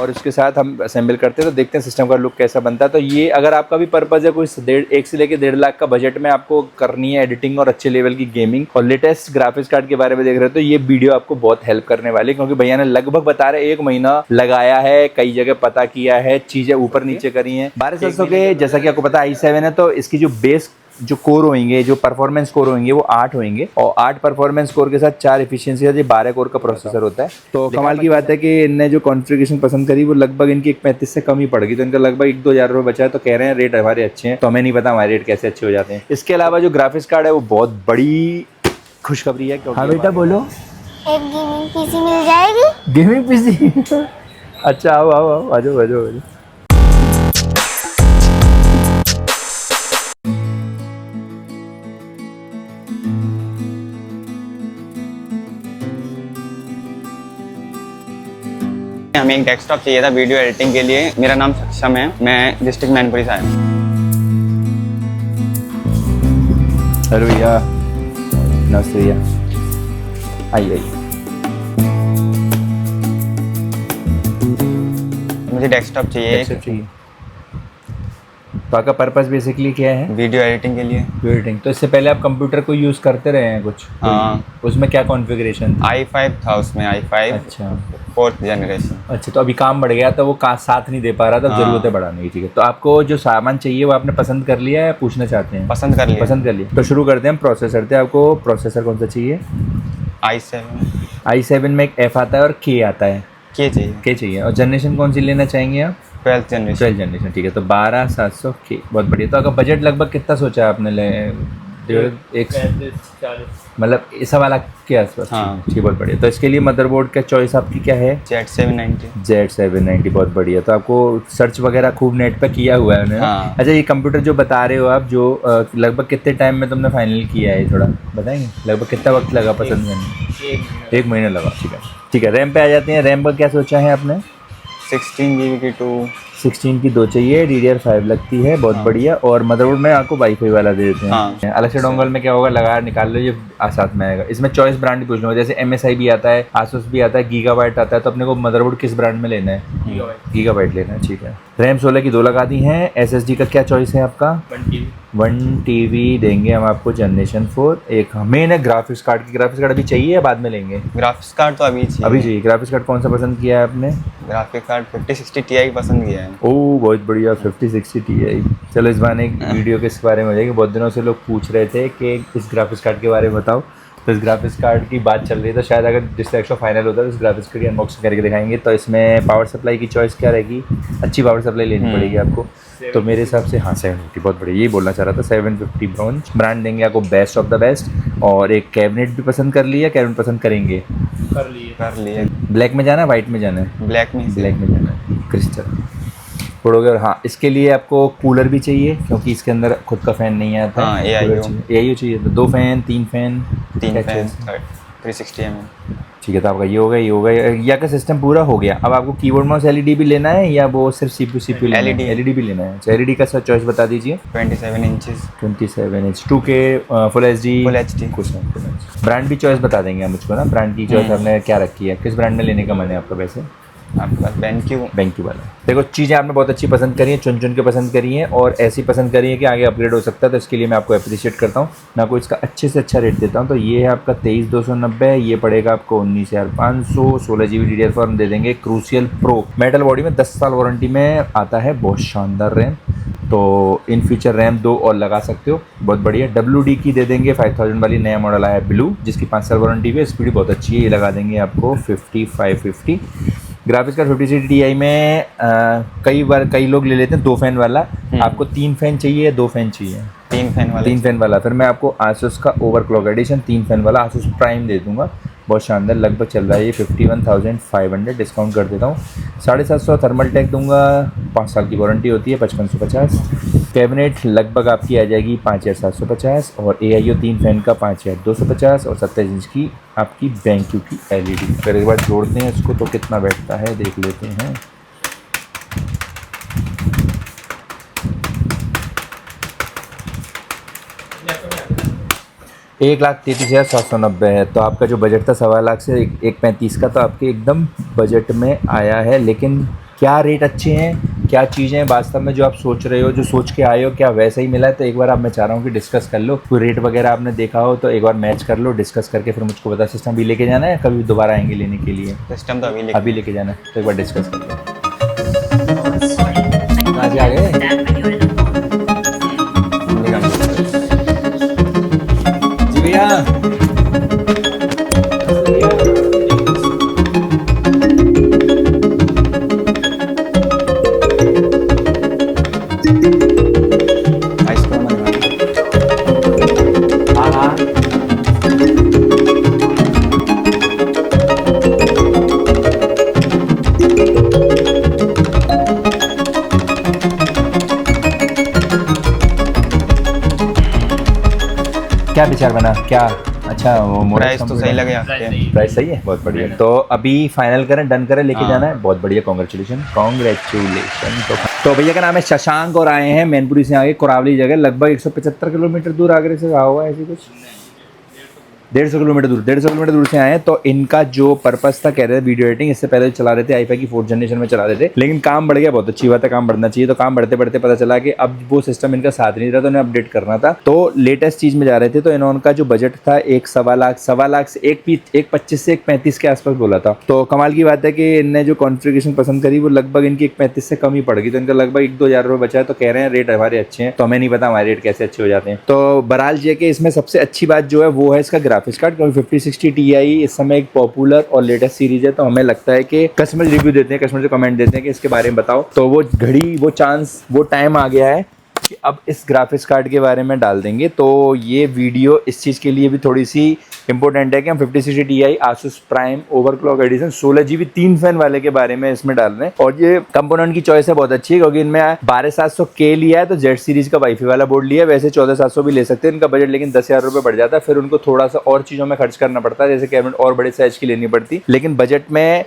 और उसके साथ हम असेंबल करते हैं। तो देखते हैं सिस्टम का लुक कैसा बनता है। तो ये अगर आपका भी पर्पज़ है कोई 1 से लेकर 1.5 लाख का बजट में आपको करनी है एडिटिंग और अच्छे लेवल की गेमिंग और लेटेस्ट ग्राफिक्स कार्ड के बारे में देख रहे हो, तो ये वीडियो आपको बहुत हेल्प करने वाली है, क्योंकि भैया ने लगभग बता रहे 1 महीना लगाया है, कई जगह पता किया है, चीज़ें ऊपर नीचे करी हैं। 1200 के जैसा कि आपको पता है i7 है, तो इसकी जो बेस जो कोर होंगे, जो परफॉर्मेंस कोर होंगे वो 8 होंगे और 8 परफॉर्मेंस कोर के साथ 4 एफिशिएंसी है, 12 कोर का प्रोसेसर होता है। तो कमाल की बात है कि इनने जो कॉन्फ़िगरेशन पसंद करी वो लगभग इनकी 1.35 से कम ही पड़ गई, तो इनका लगभग 1-2 हज़ार रुपये बचा है। तो कह रहे हैं रेट हमारे अच्छे हैं, तो हमें नहीं पता हमारे रेट कैसे अच्छे हो जाते हैं। इसके अलावा जो ग्राफिक्स कार्ड है वो बहुत बड़ी खुशखबरी है। हाँ बेटा बोलो। एक गेमिंग पीसी मिल जाएगी। गेमिंग पीसी अच्छा आओ आओ आओ, आ जाओ आ जाओ आ जाओ। हमें एक डेस्कटॉप चाहिए था वीडियो एडिटिंग के लिए। मेरा नाम सक्षम है, मैं डिस्ट्रिक्ट मैनपुरी से आया हूँ। हेलो भैया, नमस्ते भैया, आइए आइए। मुझे डेस्कटॉप चाहिए। तो आपका पर्पस बेसिकली क्या है? वीडियो एडिटिंग के लिए। एडिटिंग। तो इससे पहले आप कंप्यूटर को यूज़ करते रहे हैं कुछ? हाँ। उसमें क्या कॉन्फ़िगरेशन? i5 था उसमें, i5 अच्छा 4th जनरेशन। अच्छा, तो अभी काम बढ़ गया तो वो साथ नहीं दे पा रहा था, हाँ। ज़रूरत है बढ़ाने की। ठीक है, तो आपको जो सामान चाहिए वो आपने पसंद कर लिया है या पूछना चाहते हैं? पसंद कर लिया। पसंद कर लिया। तो शुरू करते हैं प्रोसेसर से। आपको प्रोसेसर कौन सा चाहिए? i7 में एक F आता है और K आता है। के चाहिए। और जनरेशन कौन सी लेना चाहेंगे आप? 12th generation. ठीक है, तो 12700K, बहुत बढ़िया। तो आपका बजट लगभग कितना सोचा है आपने? मतलब इस वाला के आसपास? हाँ। ठीक, बहुत बढ़िया। तो इसके लिए मदरबोर्ड का चॉइस आपकी क्या है? Z790, बहुत बढ़िया। तो आपको सर्च वगैरह खूब नेट पे किया हुआ है? हाँ। अच्छा, ये कंप्यूटर जो बता रहे हो आप, जो लगभग कितने टाइम में तुमने फाइनल किया है, थोड़ा बताएंगे? लगभग कितना वक्त लगा पसंद करने? 1 महीना लगा। ठीक है, रैम पे आ जाते हैं। रैम का क्या सोचा है आपने? 16 GB की 2। 16 की 2 चाहिए, DDR5 लगती है, बहुत बढ़िया। और मदरबोर्ड में आपको वाईफाई वाला दे देते हैं। हाँ। अलग से डोंगल में क्या होगा, लगा निकाल लो, ये साथ में आएगा। इसमें चॉइस ब्रांड भी पूछ लो, जैसे MSI भी आता है, आसूस भी आता है, गीगाबाइट आता है। तो अपने को मदरबोर्ड किस ब्रांड में लेना है? गीगाबाइट लेना है। ठीक है, रैम 16 की 2 लगा दी हैं। SSD का क्या चॉइस है आपका? 1 TB देंगे हम आपको, जनरेशन 4। एक मेन है ग्राफिक्स कार्ड की। ग्राफिक्स कार्ड अभी चाहिए या बाद में लेंगे? ग्राफिक्स कार्ड तो अभी चाहिए। ग्राफिक्स कार्ड कौन सा पसंद किया है आपने? ग्राफिक्स कार्ड 5060 Ti पसंद किया है। ओह, बहुत बढ़िया, 5060 Ti। चलो इस बार एक वीडियो के इस बारे में हो जाएगी। बहुत दिनों से लोग पूछ रहे थे कि इस ग्राफिक्स कार्ड के बारे में बताओ, तो इस ग्राफिक्स कार्ड की बात चल रही है। तो शायद अगर डिस्ट्रैक्शन फाइनल होता है तो इस ग्राफिक्स कार्ड की अनबॉक्सिंग करके दिखाएंगे। तो इसमें पावर सप्लाई की चॉइस क्या रहेगी? अच्छी पावर सप्लाई लेनी पड़ेगी आपको। तो मेरे हिसाब से हाँ 750, बहुत बढ़िया, यही बोलना चाह रहा था। 750 ब्रॉन्ज ब्रांड देंगे आपको, बेस्ट ऑफ द बेस्ट। और एक कैबिनेट भी पसंद कर लिया? कैबिनेट पसंद करेंगे? कर लिए। ब्लैक में जाना है, वाइट में जाना है? ब्लैक में जाना है, क्रिस्टल पड़ोगे। और हाँ, इसके लिए आपको कूलर भी चाहिए, क्योंकि इसके अंदर खुद का फ़ैन नहीं आता। हाँ, AIO चाहिए। तो 2 फैन, 3 फैन? 3 fan 360 mm। ठीक है, तो आपका ये होगा या का सिस्टम पूरा हो गया। अब आपको कीबोर्ड माउस LED भी लेना है या वो सिर्फ CPU LED भी लेना है? LED का चॉइस बता दीजिए। 27 inches. 27 inch 2K full HD कुछ नहीं। ब्रांड भी चॉइस बता देंगे मुझको ना, ब्रांड की चॉइस आपने क्या रखी है? किस ब्रांड में लेने का मन है आपका वैसे? आपके पास BenQ वाला। देखो, चीज़ें आपने बहुत अच्छी पसंद करी हैं, चुन के पसंद करी हैं और ऐसी पसंद करी है कि आगे अपग्रेड हो सकता है। तो इसके लिए मैं आपको अप्रिशिएट करता हूँ। मैं आपको इसका अच्छे से अच्छा रेट देता हूँ। तो ये है आपका 23,290, ये पड़ेगा आपको 19,500। 16 GB DDR4 हम दे देंगे। क्रूसियल प्रो मेटल बॉडी में 10 साल वारंटी में आता है, बहुत शानदार रैम। तो इन फ्यूचर रैम 2 और लगा सकते हो, बहुत बढ़िया। WD की दे देंगे 5000 वाली, नया मॉडल आया है ब्लू, जिसकी 5 साल वारंटी भी है। स्पीड बहुत अच्छी है, ये लगा देंगे आपको 5550। ग्राफिक्स कार्ड 5060 Ti में कई लोग ले लेते हैं 2 फैन वाला। आपको 3 फैन चाहिए या 2 फैन चाहिए? 3 फैन वाला। फिर मैं आपको आसूस का ओवरक्लॉक एडिशन 3 फैन वाला आसूस प्राइम दे दूंगा, बहुत शानदार। लगभग चल रहा है ये 51,500, डिस्काउंट कर देता हूँ। 750 थर्मल टेक दूंगा, 5 साल की वारंटी होती है, 5550। कैबिनेट लगभग आपकी आ जाएगी 5,750 और AIO 3 फैन का 5,250 और 27 इंच की आपकी BenQ की LED। फिर एक बार जोड़ते हैं इसको तो कितना बैठता है देख लेते हैं। 1,33,790 है। तो आपका जो बजट था 1.25 लाख से 1.35 का, तो आपके एकदम बजट में आया है। लेकिन क्या रेट अच्छे हैं, क्या चीज़ें हैं वास्तव में जो आप सोच रहे हो, जो सोच के आए हो, क्या वैसा ही मिला है। तो एक बार आप, मैं चाह रहा हूँ कि डिस्कस कर लो, कोई रेट वगैरह आपने देखा हो तो एक बार मैच कर लो, डिस्कस करके फिर मुझको बता। सिस्टम भी लेके जाना है, कभी दोबारा आएंगे लेने के लिए? सिस्टम तो अभी लेके जाना है, तो एक बार डिस्कस कर लो। कहाँ से आ गए जी भैया? हाँ हाँ, क्या विचार बना? क्या अच्छा, वो प्राइस तो सही लगे आपके? प्राइस सही है, बहुत बढ़िया। तो अभी फाइनल करें, डन करें, लेके जाना है? बहुत बढ़िया, कॉन्ग्रेचुलेशन कॉन्ग्रेचुलेशन। तो भैया का नाम है शशांक और आए हैं मैनपुरी से, आगे कोरावली जगह, लगभग 175 किलोमीटर दूर आगरे से रहा हुआ है, ऐसी कुछ 150 किलोमीटर दूर, 150 किलोमीटर दूर से आए हैं। तो इनका जो पर्पस था, कह रहे थे वीडियो एडिटिंग, इससे पहले चला रहे थे i5 की 4th जनरेशन में चला रहे थे, लेकिन काम बढ़ गया, बहुत अच्छी बात है, काम बढ़ना चाहिए। तो काम बढ़ते बढ़ते पता चला कि अब वो सिस्टम इनका साथ नहीं रहा, तो उन्हें अपडेट करना था। तो लेटेस्ट चीज में जा रहे थे, तो इन्होंने जो बजट था 1.25 से 1.25 से 1.35 के आसपास बोला था। तो कमाल की बात है कि इनने जो कॉन्फ़िगरेशन पसंद करी वो लगभग इनकी 1.35 से कम ही पड़ गई, तो इनका लगभग 1-2 हज़ार रुपये बचा है। तो कह रहे हैं रेट हमारे अच्छे हैं, तो हमें नहीं पता हमारे रेट कैसे अच्छे हो जाते हैं। तो बहरहाल ये कि इसमें सबसे अच्छी बात जो है वो है इसका ग्राफिक्स कार्ड, क्योंकि 5060 Ti इस समय एक पॉपुलर और लेटेस्ट सीरीज है। तो हमें लगता है कि कस्टमर रिव्यू देते हैं, कस्टमर से कमेंट देते हैं कि इसके बारे में बताओ, तो वो घड़ी, वो चांस, वो टाइम आ गया है कि अब इस ग्राफिक्स कार्ड के बारे में डाल देंगे। तो ये वीडियो इस चीज़ के लिए भी थोड़ी सी इंपॉर्टेंट है कि हम 5060 Ti Asus prime overclock edition 16GB 3 fan वाले के बारे में इसमें डाल रहे हैं। और ये कंपोनेंट की चॉइस है बहुत अच्छी, क्योंकि इनमें 12700K लिया है, तो जेड सीरीज का वाईफाई वाला बोर्ड लिया है। वैसे 14700 भी ले सकते हैं, इनका बजट लेकिन 10,000 रुपये बढ़ जाता है, फिर उनको थोड़ा सा और चीज़ों में खर्च करना पड़ता है, जैसे कैबिनेट और बड़े साइज की लेनी पड़ती, लेकिन बजट में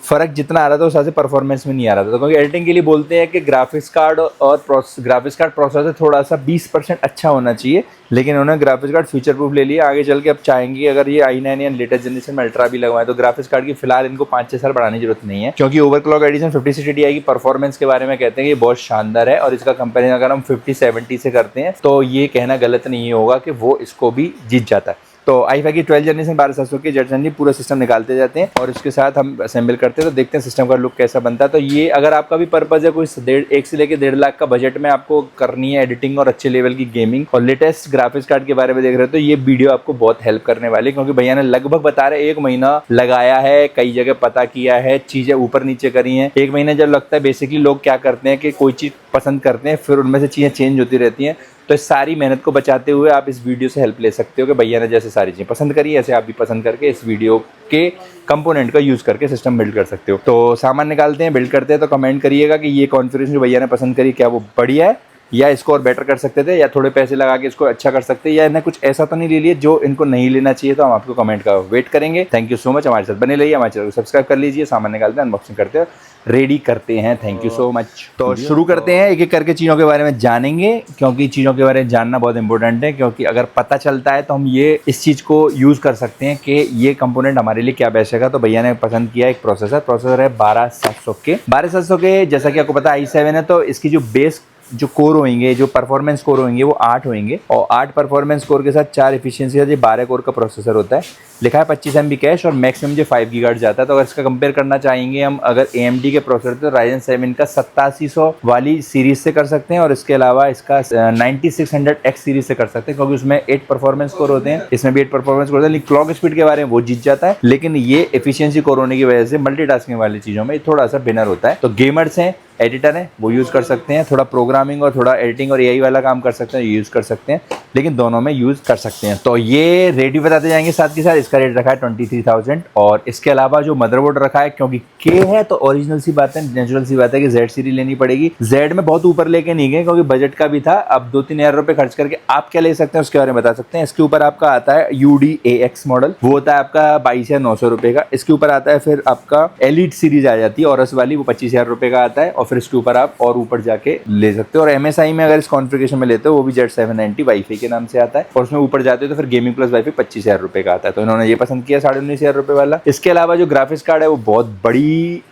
फ़र्क जितना आ रहा था उस हिसाब से परफॉर्मेंस में नहीं आ रहा था। तो क्योंकि एडिटिंग के लिए बोलते हैं कि ग्राफिक्स कार्ड प्रोसेसर थोड़ा सा 20% अच्छा होना चाहिए, लेकिन उन्होंने ग्राफिक्स कार्ड फ्यूचर प्रूफ ले लिया। आगे चल के अब चाहेंगे अगर ये i9 या लेटेस्ट जनरेशन में अल्ट्रा भी लगवाएं, तो ग्राफिक्स कार्ड की फिलहाल इनको 5-6 साल बढ़ाने की जरूरत नहीं है, क्योंकि ओवरक्लॉक एडिशन 5060 Ti की परफॉर्मेंस के बारे में कहते हैं कि ये बहुत शानदार है। और इसका कंपेरिजन अगर हम 5070 से करते हैं तो ये कहना गलत नहीं होगा कि वो इसको भी जीत जाता है। तो i5 की 12th जनरेशन 12700 की जेट जी पूरा सिस्टम निकालते जाते हैं और उसके साथ हम असेंबल करते हैं, तो देखते हैं सिस्टम का लुक कैसा बनता है। तो ये अगर आपका भी पर्पज़ है कोई 1 से लेकर 1.5 लाख का बजट में आपको करनी है एडिटिंग और अच्छे लेवल की गेमिंग और लेटेस्ट ग्राफिक्स कार्ड के बारे में देख रहे हो, तो ये वीडियो आपको बहुत हेल्प करने वाली है, क्योंकि भैया ने लगभग बता रहे 1 महीना लगाया है, कई जगह पता किया है, चीज़ें ऊपर नीचे करी हैं। 1 महीने जब लगता है, बेसिकली लोग क्या करते हैं कि कोई चीज़ पसंद करते हैं, फिर उनमें से चीज़ें चेंज होती रहती हैं। तो इस सारी मेहनत को बचाते हुए आप इस वीडियो से हेल्प ले सकते हो कि भैया ने जैसे सारी चीज़ें पसंद करी, ऐसे आप भी पसंद करके इस वीडियो के कंपोनेंट का यूज़ करके सिस्टम बिल्ड कर सकते हो। तो सामान निकालते हैं, बिल्ड करते हैं, तो कमेंट करिएगा कि ये कॉन्फ़िगरेशन जो भैया ने पसंद करी क्या वो बढ़िया है, या इसको और बेटर कर सकते थे, या थोड़े पैसे लगा के इसको अच्छा कर सकते हैं, या इन्हें कुछ ऐसा तो नहीं ले लिया जो इनको नहीं लेना चाहिए। तो हम आपको कमेंट का वेट करेंगे। थैंक यू सो मच, हमारे साथ बने रहिए, हमारे चैनल को सब्सक्राइब कर लीजिए। सामान निकालते हैं, अनबॉक्सिंग करते हैं, रेडी करते हैं। Thank you so much. तो शुरू करते हैं, एक एक करके चीज़ों के बारे में जानेंगे, क्योंकि चीज़ों के बारे में जानना बहुत इंपॉर्टेंट है, क्योंकि अगर पता चलता है तो हम ये इस चीज़ को यूज़ कर सकते हैं कि ये कंपोनेंट हमारे लिए क्या बेस्ट है। तो भैया ने पसंद किया एक प्रोसेसर है 12700 के, जैसा कि आपको पता है i7 है, तो इसकी जो बेस जो कोर होंगे, जो परफॉर्मेंस कोर होंगे वो 8 होंगे, और 8 परफॉर्मेंस कोर के साथ 4 एफिशिएंसी है। ये 12 कोर का प्रोसेसर होता है, लिखा है 25 MB कैश और मैक्सिमम जो 5 GHz जाता है। तो अगर इसका कंपेयर करना चाहेंगे हम अगर AMD के प्रोसेसर तो Ryzen 7 का 8700 वाली सीरीज से कर सकते हैं, और इसके अलावा इसका 9600X सीरीज से कर सकते हैं, क्योंकि उसमें 8 परफॉर्मेंस कोर होते हैं, इसमें भी 8 परफॉर्मेंस कोर होते हैं। लेकिन क्लॉक स्पीड के बारे में वो जीत जाता है, लेकिन ये एफिशिएंसी कोर होने की वजह से मल्टीटास्किंग वाली चीज़ों में थोड़ा सा बिनर होता है। तो गेमर्स हैं, एडिटर है, वो यूज़ कर सकते हैं, थोड़ा प्रोग्रामिंग और थोड़ा एडिटिंग और AI वाला काम कर सकते हैं, यूज़ कर सकते हैं, लेकिन दोनों में यूज़ कर सकते हैं। तो ये रेट भी बताते जाएंगे साथ के साथ। इसका रेट रखा है 23,000, और इसके अलावा जो मदरबोर्ड रखा है, क्योंकि K है तो ओरिजिनल सी बात है, नेचुरल सी बात है कि Z सीरीज लेनी पड़ेगी। Z में बहुत ऊपर लेके नहीं गए, क्योंकि बजट का भी था। अब 2-3 हज़ार रुपये खर्च करके आप क्या ले सकते हैं उसके बारे में बता सकते हैं। इसके ऊपर आपका आता है UD-AX मॉडल, वो होता है आपका 22,900 रुपये का। इसके ऊपर आता है फिर आपका एलिट सीरीज आ जाती है औरस वाली, वो 25,000 रुपये का आता है, और फिर इसके ऊपर आप और ऊपर जाके ले सकते हो। और MSI में अगर इस कॉन्फ़िगरेशन में लेते हो वो भी Z790 वाईफाई के नाम से आता है, और उसमें ऊपर जाते हो तो फिर गेमिंग प्लस वाईफाई 25,000 रुपये का आता है। तो इन्होंने ये पसंद किया 19,500 रुपये वाला। इसके अलावा जो ग्राफिक्स कार्ड है वो बहुत बड़ी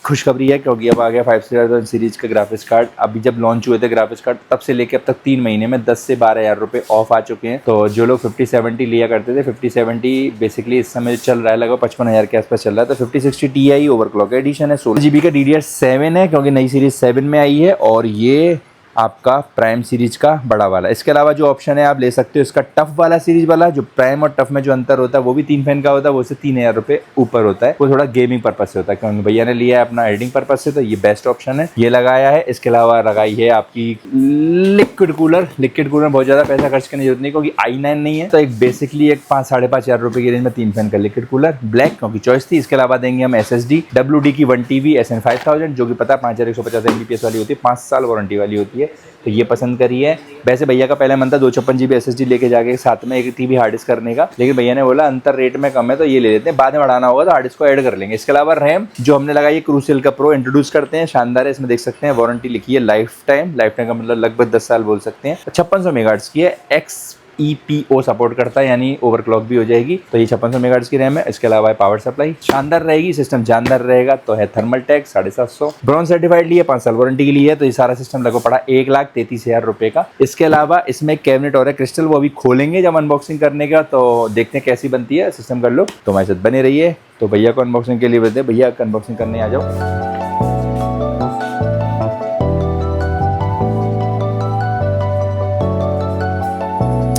खुशखबरी है क्योंकि अब आ गया 5000 सीरीज का ग्राफिक्स कार्ड। अभी जब लॉन्च हुए थे ग्राफिक्स कार्ड तब से लेके अब तक 3 महीने में 10 से 12,000 रुपये ऑफ आ चुके हैं। तो जो लोग 5070 लिया करते थे, 5070 बेसिकली इस समय चल रहा है लगभग 55,000 के आसपास चल रहा है। तो 5060 Ti ओवरक्लॉक एडिशन है, 16 GB का DDR7 है क्योंकि नई सीरीज 7 में आई है, और ये आपका प्राइम सीरीज का बड़ा वाला। इसके अलावा जो ऑप्शन है आप ले सकते हो इसका टफ वाला सीरीज वाला, जो प्राइम और टफ में जो अंतर होता है वो भी 3 फैन का होता है, वो से 3,000 रुपये ऊपर होता है। वो थोड़ा गेमिंग पर्पज से होता है क्योंकि भैया ने लिया है अपना एडिटिंग पर्पज से, तो ये बेस्ट ऑप्शन है, ये लगाया है। इसके अलावा लगाई है आपकी लिक्विड कूलर। लिक्विड कूलर बहुत ज़्यादा पैसा खर्च करने की जरूरत नहीं क्योंकि i9 नहीं है, तो एक बेसिकली एक 5-5,500 रुपये की रेंज में 3 फैन का लिक्विड कूलर ब्लैक क्योंकि चॉइस थी। इसके अलावा देंगे हम SSD WD की 1 TB SN5000 जो कि पता है 5150 MBPS वाली होती है, 5 साल वारंटी वाली होती है, तो ये पसंद करिए। वैसे भैया का पहले मन था 256 GB SSD लेके जाके साथ में 1 TB हार्ड डिस्क करने का, लेकिन भैया ने बोला अंतर रेट में कम है तो ये ले लेते हैं, बाद में बढ़ाना होगा तो हार्ड डिस्क को ऐड कर लेंगे। इसके अलावा रैम जो हमने लगाई है क्रूसिल का प्रो इंट्रोड्यूस करते हैं, शानदार है। इसमें देख सकते हैं वारंटी लिखी है लाइफ टाइम का मतलब लगभग 10 साल बोल सकते हैं। 5600 मेगाहर्ट्ज की है, XEPO सपोर्ट करता है यानी ओवरक्लॉक भी हो जाएगी, तो ये 5600 मेगाहर्ट्ज की रैम है। इसके अलावा पावर सप्लाई शानदार रहेगी, सिस्टम जानदार रहेगा, तो है थर्मल टैग 750 ब्रॉन्ज सर्टिफाइड लिए, 5 साल वारंटी के लिए है, तो ये सारा सिस्टम लगभग पड़ा 1,33,000 रुपये का। इसके अलावा इसमें कैबिनेट और है क्रिस्टल, वो अभी खोलेंगे जब अनबॉक्सिंग करने का, तो देखते हैं कैसी बनती है सिस्टम का लुक। तो हमारे साथ बने रहिए। तो भैया को अनबॉक्सिंग के लिए बोलते हैं, भैया अनबॉक्सिंग करने आ जाओ।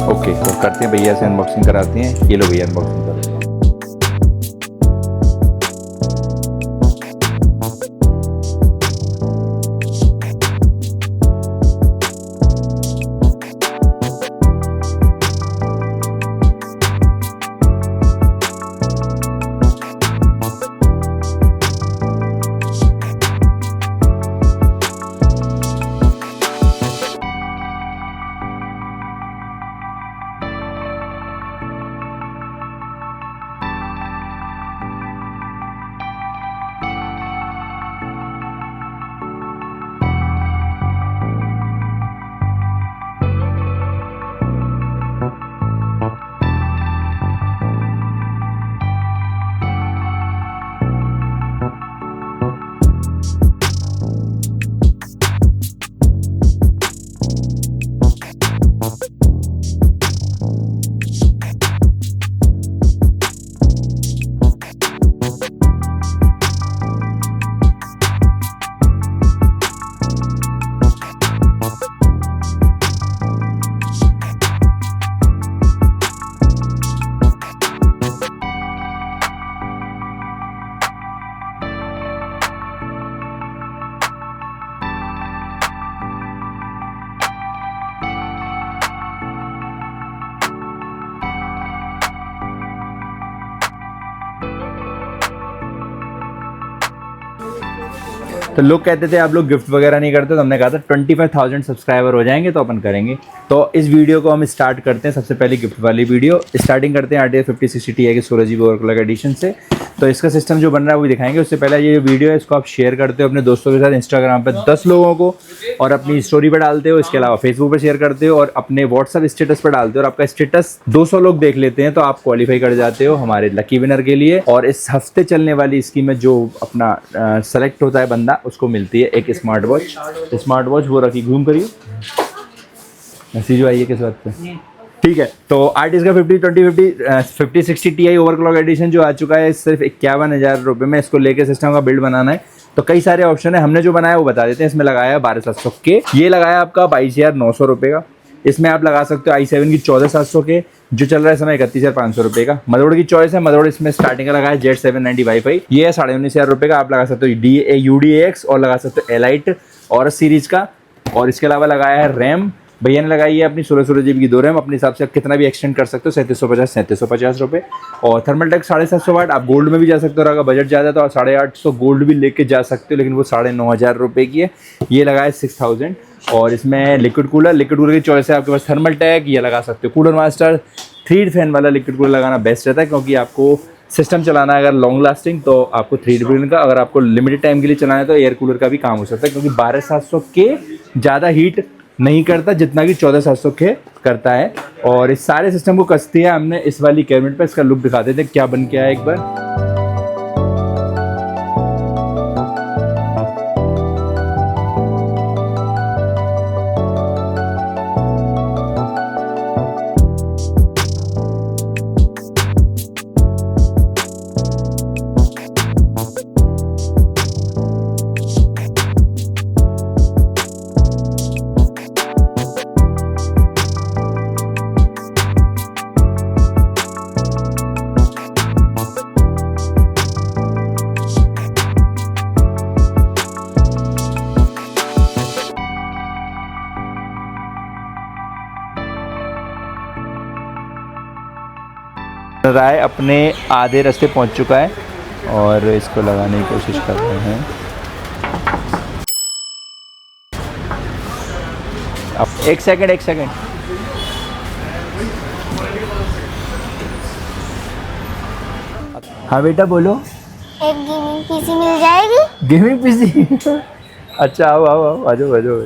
ओके तो करते हैं, भैया से अनबॉक्सिंग कराते हैं। ये लो भैया अनबॉक्सिंग कर रहे हैं। तो लोग कहते थे आप लोग गिफ्ट वगैरह नहीं करते, तो हमने कहा था 25,000 सब्सक्राइबर हो जाएंगे तो अपन करेंगे। तो इस वीडियो को हम स्टार्ट करते हैं, सबसे पहले गिफ्ट वाली वीडियो स्टार्टिंग करते हैं RTX 5060 Ti के 16 GB ओवरक्लॉक एडिशन से। तो इसका सिस्टम जो बन रहा है वो भी दिखाएंगे। उससे पहले ये वीडियो है इसको आप शेयर करते हो अपने दोस्तों के साथ इंस्टाग्राम पे 10 लोगों को, और अपनी स्टोरी पर डालते हो। इसके अलावा फेसबुक पर शेयर करते हो और अपने व्हाट्सअप स्टेटस पर डालते हो, और आपका स्टेटस 200 लोग देख लेते हैं तो आप क्वालिफाई कर जाते हो हमारे लकी विनर के लिए। और इस हफ्ते चलने वाली स्कीम में जो अपना सेलेक्ट होता है बंदा, उसको मिलती है एक स्मार्ट वॉच। वो रखी घूम करिए ऐसी जो आई है किस बात पे, ठीक है। तो RTX का 5060 Ti ओवरक्लॉक एडिशन जो आ चुका है सिर्फ 51,000 रुपये में। इसको लेके सिस्टम का बिल्ड बनाना है तो कई सारे ऑप्शन है, हमने जो बनाया वो बता देते हैं। इसमें लगाया है 12,700 के, ये लगाया आपका 22,900 रुपये का। इसमें आप लगा सकते हो i7 की 14,700 के जो चल रहा है समय 31,500 रुपये का। मदरोड की चॉइस है, मदरोड इसमें स्टार्टिंग का लगाया है Z790 वाईफाई, ये है 19,500 रुपये का। आप लगा सकते हो UDAX और लगा सकते हो एलाइट और सीरीज का। और इसके अलावा लगाया है रैम, भैया ने लगाई है अपनी 16 GB की 2 रैम, अपने हिसाब से आप कितना भी एक्सटेंड कर सकते हो 3750 रुपये। और थर्मल टैग 750 वाट। आप गोल्ड में भी जा सकते हो, अगर बजट ज़्यादा तो 850 गोल्ड भी लेके जा सकते हो, लेकिन वो 9,500 रुपये की है। ये लगाया 6000। और इसमें लिक्विड कूलर की चॉइस है आपके पास। थर्मल टैग ये लगा सकते हो। कूलर मास्टर 3 फैन वाला लिक्विड कूलर लगाना बेस्ट रहता है, क्योंकि आपको सिस्टम चलाना है अगर लॉन्ग लास्टिंग तो आपको 3 फैन का, अगर आपको लिमिटेड टाइम के लिए चलाना है तो एयर कूलर का भी काम हो सकता है, क्योंकि 12,700 के ज़्यादा हीट नहीं करता जितना कि 14,700 के करता है। और इस सारे सिस्टम को कसती है हमने इस वाली कैबिनेट पर। इसका लुक दिखा देते क्या बन के आया एक बार। रहा है, अपने आधे रास्ते पहुंच चुका है और इसको लगाने की कोशिश कर रहे हैं। अब एक सेकंड। हाँ बेटा बोलो। एक गेमिंग पीसी मिल जाएगी? गेमिंग पीसी अच्छा आओ आ जाओ।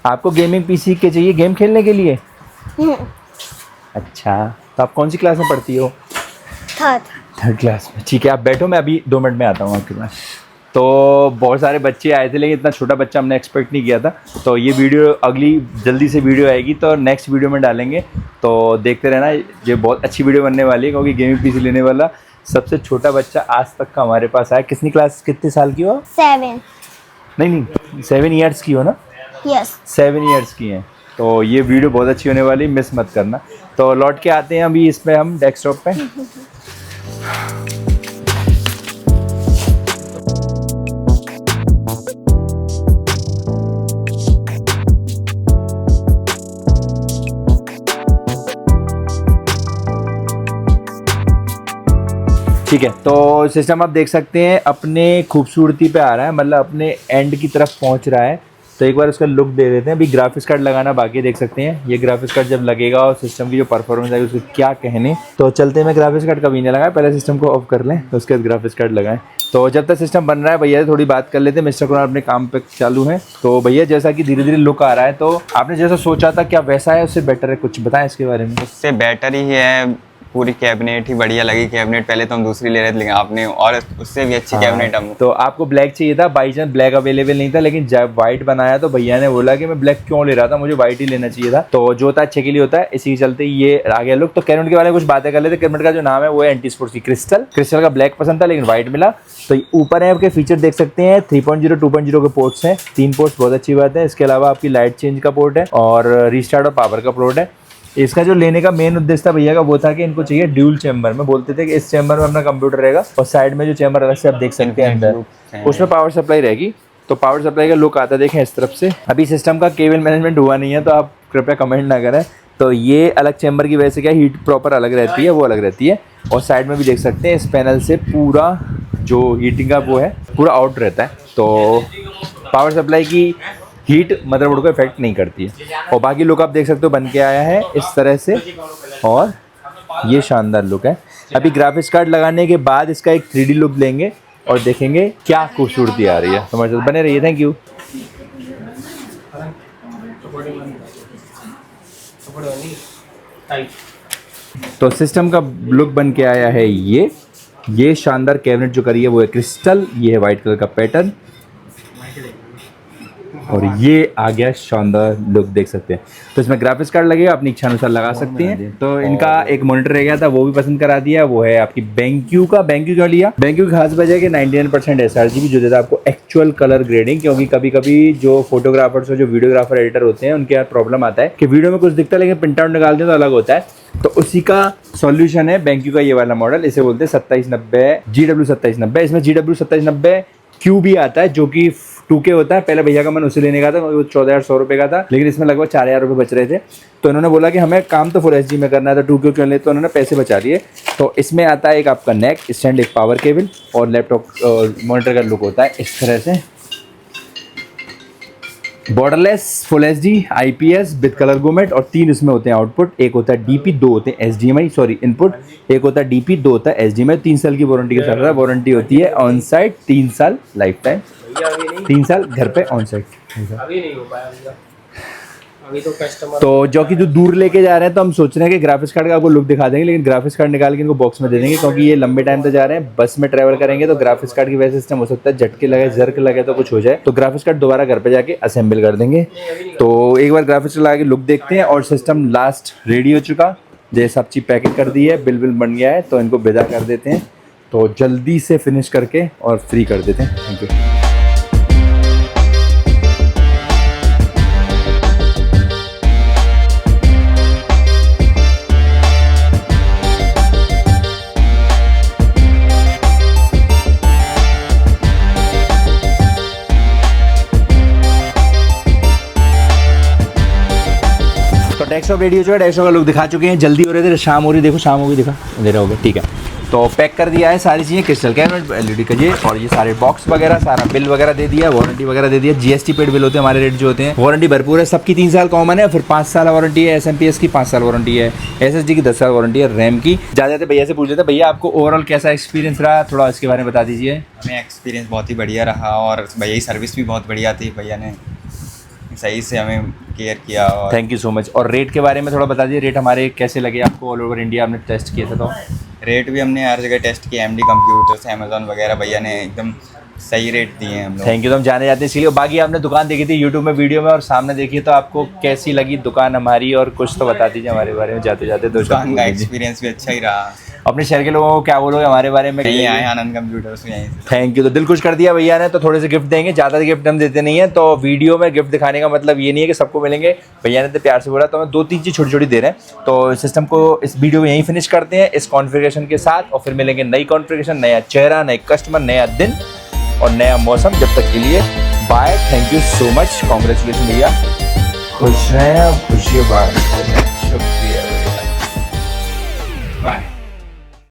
आपको गेमिंग पीसी के चाहिए गेम खेलने के लिए? अच्छा, तो आप कौन सी क्लास में पढ़ती हो? थर्ड क्लास में। ठीक है, आप बैठो, मैं अभी 2 मिनट में आता हूँ आपके पास। तो बहुत सारे बच्चे आए थे, लेकिन इतना छोटा बच्चा हमने एक्सपेक्ट नहीं किया था। तो ये वीडियो अगली जल्दी से वीडियो आएगी तो नेक्स्ट वीडियो में डालेंगे, तो देखते रहना। ये बहुत अच्छी वीडियो बनने वाली है, क्योंकि गेमिंग पीसी लेने वाला सबसे छोटा बच्चा आज तक का हमारे पास आया। कितने साल की हो? 7। नहीं 7 ईयर्स की हो ना? यस। 7 ईयर्स की हैं। तो ये वीडियो बहुत अच्छी होने वाली, मिस मत करना। तो लौट के आते हैं अभी इसमें हम डेस्कटॉप पे। ठीक है, तो सिस्टम आप देख सकते हैं अपने खूबसूरती पे आ रहा है, मतलब अपने एंड की तरफ पहुंच रहा है। तो एक बार उसका लुक दे देते हैं। अभी ग्राफिक्स कार्ड लगाना बाकी है, देख सकते हैं। ये ग्राफिक्स कार्ड जब लगेगा और सिस्टम की जो परफॉर्मेंस आएगी उसको क्या कहने। तो चलते हैं, ग्राफिक्स कार्ड कभी नहीं लगाए, पहले सिस्टम को ऑफ कर लें तो उसके बाद ग्राफिक्स कार्ड लगाएं। तो जब तक सिस्टम बन रहा है भैया थोड़ी बात कर लेते हैं। मिस्टर कुणाल अपने काम पे चालू हैं। तो भैया जैसा कि धीरे धीरे लुक आ रहा है, तो आपने जैसा सोचा था क्या वैसा है, उससे बेटर है? कुछ बताएं इसके बारे में। उससे बेटर ही है, पूरी कैबिनेट ही बढ़िया लगी। कैबिनेट पहले तो हम दूसरी ले रहे थे, लेकिन आपने और उससे भी अच्छी कैबिनेट हम। तो आपको ब्लैक चाहिए था, बाई चांस ब्लैक अवेलेबल नहीं था, लेकिन जब व्हाइट बनाया तो भैया ने बोला कि मैं ब्लैक क्यों ले रहा था, मुझे व्हाइट ही लेना चाहिए था। तो जो होता है अच्छे के लिए होता है, इसी के चलते ये आ गया लुक। तो कैबिनेट के बारे में कुछ बातें कर लेते। कैबिनेट का जो नाम है वो है एंटी स्पोर्ट्स की क्रिस्टल का ब्लैक पसंद था, लेकिन व्हाइट मिला। तो ऊपर है आपके फीचर देख सकते हैं, 3.0 2.0 के पोर्ट्स हैं, 3 पोर्ट्स, बहुत अच्छी बात है। इसके अलावा आपकी लाइट चेंज का पोर्ट है और रीस्टार्ट और पावर का पोर्ट है। इसका जो लेने का मेन उद्देश्य था भैया का वो था कि इनको चाहिए ड्यूल चैम्बर में। बोलते थे कि इस चैम्बर में अपना कंप्यूटर रहेगा और साइड में जो चैम्बर अलग से आप देख सकते हैं अंदर, उसमें पावर सप्लाई रहेगी। तो पावर सप्लाई का लुक आता देखें इस तरफ से। अभी सिस्टम का केबल मैनेजमेंट हुआ नहीं है, तो आप कृपया कमेंट ना करें। तो ये अलग चैम्बर की वजह से क्या हीट प्रॉपर अलग रहती है, वो अलग रहती है। और साइड में भी देख सकते हैं, इस पैनल से पूरा जो हीटिंग का वो है पूरा आउट रहता है। तो पावर सप्लाई की हीट मदरबोर्ड को इफेक्ट नहीं करती है। और बाकी लुक आप देख सकते हो बन के आया है इस तरह से, और ये शानदार लुक है। अभी ग्राफिक्स कार्ड लगाने के बाद इसका एक 3D लुक लेंगे और देखेंगे क्या खूबसूरती आ रही है। तो हमारे साथ बने रहिए, थैंक यू। तो सिस्टम का लुक बन के आया है ये शानदार कैबिनेट जो करी है वो है क्रिस्टल, ये है वाइट कलर का पैटर्न, और ये आ गया शानदार लुक देख सकते हैं। तो इसमें ग्राफिक्स कार्ड लगेगा, अपनी इच्छा अनुसार लगा सकते हैं। तो इनका एक मॉनिटर रह गया था, वो भी पसंद करा दिया, वो है आपकी BenQ का। BenQ क्यों लिया? BenQ की खास वजह है कि 99% sRGB जो देता है आपको एक्चुअल कलर ग्रेडिंग। क्योंकि कभी कभी जो फोटोग्राफर्स और जो वीडियोग्राफर एडिटर होते हैं उनके यहाँ प्रॉब्लम आता है कि वीडियो में कुछ दिखता है लेकिन प्रिंट आउट निकालते हैं तो अलग होता है। तो उसी का सॉल्यूशन है BenQ का ये वाला मॉडल। इसे बोलते हैं 2790 GW 2790। इसमें GW 2790Q भी आता है जो कि 2K होता है। पहले भैया का मन उसे लेने का था, वो 14,100 रुपये का था, लेकिन इसमें लगभग 4,000 रुपये बच रहे थे। तो इन्होंने बोला कि हमें काम तो फुल HD में करना था, 2K क्यों ले, तो उन्होंने पैसे बचा लिए। तो इसमें आता है एक आपका नेक स्टैंड, एक पावर केबल, और लैपटॉप मॉनिटर का लुक होता है इस तरह से। Borderless full HD IPS with colour gamut, और 3 इसमें होते हैं आउटपुट। एक होता है DP, 2 होते हैं HDMI इनपुट। एक होता है DP, 2 होता है HDMI। 3 साल की वारंटी के साथ वारंटी होती है ऑन साइट, 3 साल लाइफ टाइम, 3 साल घर पे ऑन साइट। अभी नहीं हो पाया भैया, अभी तो कस्टमर। तो जो कि जो दूर लेके जा रहे हैं, तो हम सोच रहे हैं कि ग्राफिक्स कार्ड का आपको लुक दिखा देंगे, लेकिन ग्राफिक्स कार्ड निकाल के इनको बॉक्स में दे देंगे। क्योंकि ये लंबे टाइम तक जा रहे हैं, बस में ट्रैवल करेंगे तो ग्राफिक्स कार्ड की वजह से सिस्टम हो सकता है झटके लगे, जर्क लगे तो कुछ हो जाए। तो ग्राफिक्स कार्ड दोबारा घर पे जाके असेंबल कर देंगे। तो एक बार ग्राफिक्स लगा के लुक देखते हैं। और सिस्टम लास्ट रेडी हो चुका, जैसे सब चीज़ पैकेट कर दी है, बिल बन गया है, तो इनको विदा कर देते हैं। तो जल्दी से फिनिश करके और फ्री कर देते हैं। Thank you. तो डेस्कटॉप रेडी हो चुका है, डेस्कटॉप का लुक दिखा चुके हैं, जल्दी हो रहे थे, शाम हो रही, देखो शाम हो गई, दिखा दे रहा होगा, ठीक है। तो पैक कर दिया है सारी चीज़ें, क्रिस्टल कैबिनेट, एलईडी का ये और ये सारे बॉक्स वगैरह, सारा बिल वगैरह दे दिया, वारंटी वगैरह दे दिया, जीएसटी पेड बिल होते हैं हमारे रेट जो होते हैं, वारंटी भरपूर है, सबकी 3 साल कॉमन है, फिर 5 साल वारंटी है, एसएमपीएस की 5 साल वारंटी है, एसएसडी की 10 साल वारंटी है, रैम की। जाते भैया से पूछ लेते, भैया आपको ओवरऑल कैसा एक्सपीरियंस रहा, थोड़ा इसके बारे में बता दीजिए। हमें एक्सपीरियंस बहुत ही बढ़िया रहा और भैया की सर्विस भी बहुत बढ़िया थी, भैया ने सही से हमें केयर किया। और थैंक यू सो मच। और रेट के बारे में थोड़ा बता दीजिए, रेट हमारे कैसे लगे आपको, ऑल ओवर इंडिया आपने टेस्ट किया था तो? रेट भी हमने हर जगह टेस्ट किया, एमडी कंप्यूटर्स, अमेजोन वगैरह, भैया ने एकदम सही रेट दिए हैं हम लोग। Thank you. तो हम जाने जाते हैं इसलिए। बाकी आपने दुकान देखी थी यूट्यूब में वीडियो में और सामने देखी, तो आपको कैसी लगी दुकान हमारी, और कुछ तो बता दीजिए हमारे बारे में जाते जाते। दुकान का एक्सपीरियंस भी अच्छा ही रहा। अपने शहर के लोगों को क्या बोलोगे हमारे बारे में? यहीं आए आनंद कंप्यूटर्स में, यहीं से। Thank you. तो दिल खुश कर दिया भैया ने, तो थोड़े से गिफ्ट देंगे, ज़्यादा गिफ्ट हम देते नहीं है। तो वीडियो में गिफ्ट दिखाने का मतलब ये नहीं है कि सबको मिलेंगे, भैया ने तो प्यार से बोला, तो हमें 2-3 चीज़ छोटी छोटी दे रहे हैं। तो सिस्टम को इस वीडियो में यहीं फिनिश करते हैं इस कॉन्फ़िगरेशन के साथ, और फिर मिलेंगे नई कॉन्फ़िगरेशन, नया चेहरा, नए कस्टमर, नया दिन और नया मौसम। जब तक के लिए bye, thank you so much, congratulation भैया, खुश रहें, खुशी बाय।